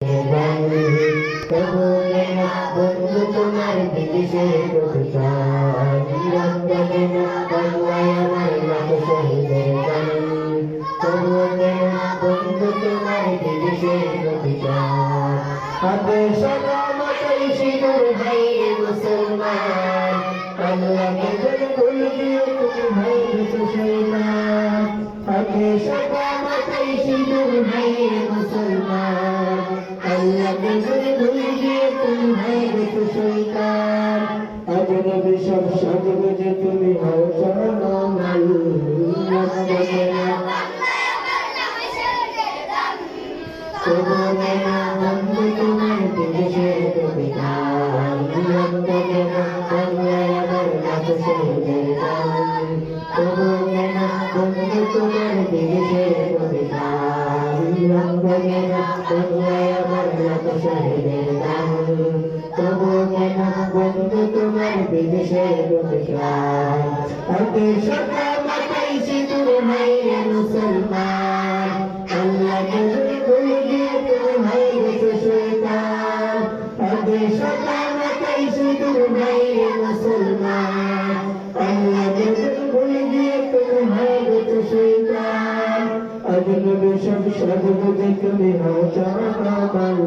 তবু কেন বন্ধু তোমার বিদেশের প্রতিকার কেন বাংলায় আমার লাখ শহীদের গান তবু কেন বন্ধু তোমার বিদেশের প্রতিকার হাতে সকামাতাই সিঁদুর ভাই মুসলমান আল্লাহকে যদি ভুল দিয়ে তুমি ভাই শৈতান হাতে সকামাতাই সিঁদুর ভাই মুসলমান আল্লাহকে যদি ভুল দিয়ে তুমি ভাই শৈতান আজনবী সব সাজগোজে তুমি হও চরণাল বন্ধু তোমার বিদেশের প্রতিকার বাংলায় আমার লাখ শহীদের গান তবু কেন বন্ধু তোমার বিদেশের প্রতিকার বাংলায় আমার লাখ শহীদের গান তবু কেন বন্ধু তোমার বিদেশের প্রতিকার হাতে সকাল মাথায় সিঁদুর ভাই মুসলমান আল্লাহকে যদি ভুলে গিয়ে তুমি ভাই শৈতান হাতে সকাল মাথায় সিঁদুর ভাই মুসলমান আল্লাহকে যদি ভুলে গিয়ে তুমি ভাই শৈতান আজনবী সব সাজগোজে তুমি হও চরণাল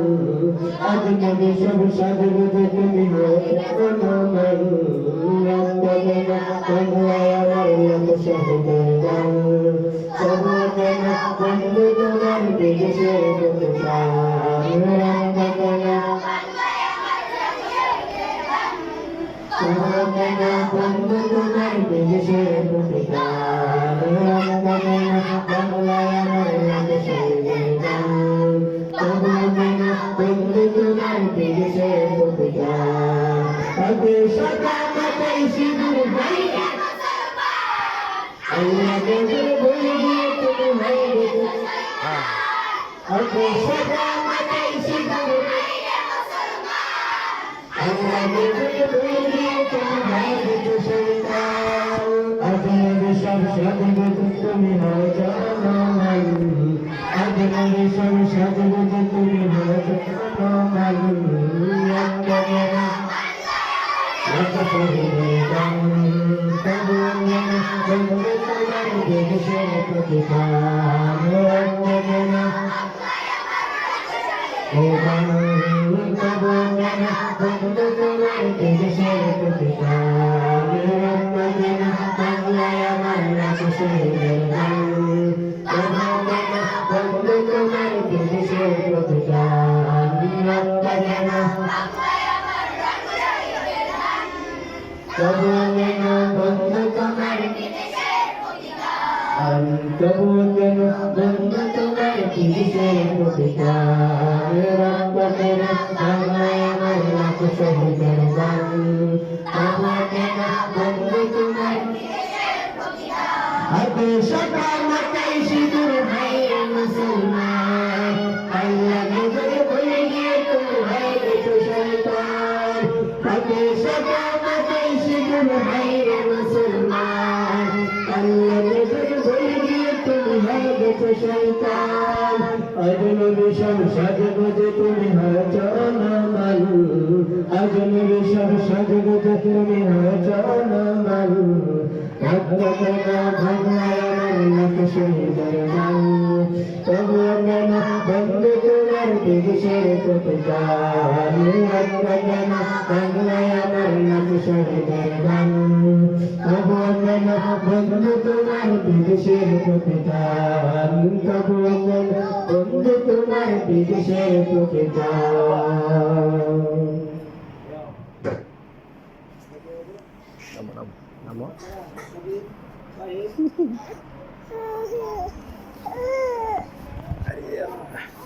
আজনবী সব সাজগোজে তুমি হও চরণাল বাংলায় আমার লাখ শহীদের গান তবু কেন বন্ধু তোমার বিদেশের প্রতিকার তবু কেন বন্ধু তোমার বিদেশের প্রতিকার বাংলায় আমার লাখ শহীদের গান তবু কেন বন্ধু তোমার বিদেশের প্রতিকার হাতে সকাল মাথায় সিঁদুর ভাই আল্লাহকে যদি ভুলে গিয়ে তুমি ভাই হাতে সকাল মাথায় সিঁদুর আল্লাহকে যদি ভুলে গিয়ে তুমি ভাই শৈতান আজনবী সব সাজগোজে তুমি হও চরণাল আজনবী সব সাজগোজে তুমি হও চরণাল লাখ শহীদের গান তবু কেন বন্ধু তোমার বিদেশের প্রতিকার তবু কেন বন্ধু তোমার বিদেশের প্রতিকার বাংলায় আমার লাখ শহীদের গান তবু কেন বন্ধু তোমার বিদেশের প্রতিকার তবু কেন বন্ধু তোমার তবু কেন বন্ধু তোমার বিদেশের প্রতিকার বাংলায় আমার লাখ শহীদের গান তবু কেন বন্ধু তোমার হাতে সকাল মাথায় সিঁদুর ভাই মুসলমান আল্লাহকে যদি ভুলে গিয়ে তুমি ভাই শৈতান হাতে সকাল মাথায় সিঁদুর ভাই মুসলমান আল্লাহকে যদি ভুলে গিয়ে তুমি ভাই শৈতান আজনবী সব সাজগোজে তুমি হও চরণাল আজনবী সব সাজগোজে তুমি হও চরণাল বাংলায় আমার লাখ শহীদের গান তবু কেন বন্ধু তোমার বিদেশের প্রতিকার বাংলায় আমার লাখ শহীদের গান তবু কেন বন্ধু তোমার বিদেশের প্রতিকার তবু কেন বন্ধু তোমার বিদেশের প্রতিকার Namo. Namo.